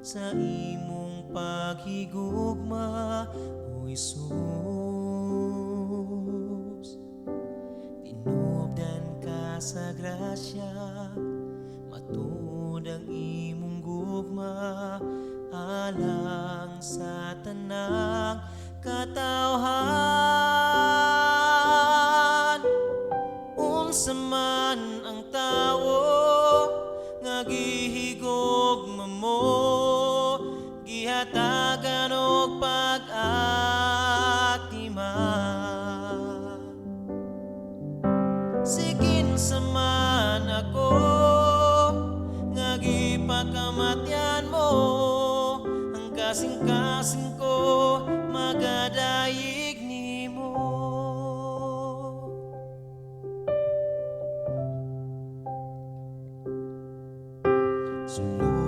sa imong paghigugma, o Jesus. Tinubdan ka sa grasya, matud ang imong gugma, alang sa tanang katawhan. Unsa man ang tawo nga gihigugma mo, gihatagan og pag-atiman. Sigin sa man ako nga gipakamatyan mo, ang kasing-kasing ko magadayig nimo. Sulod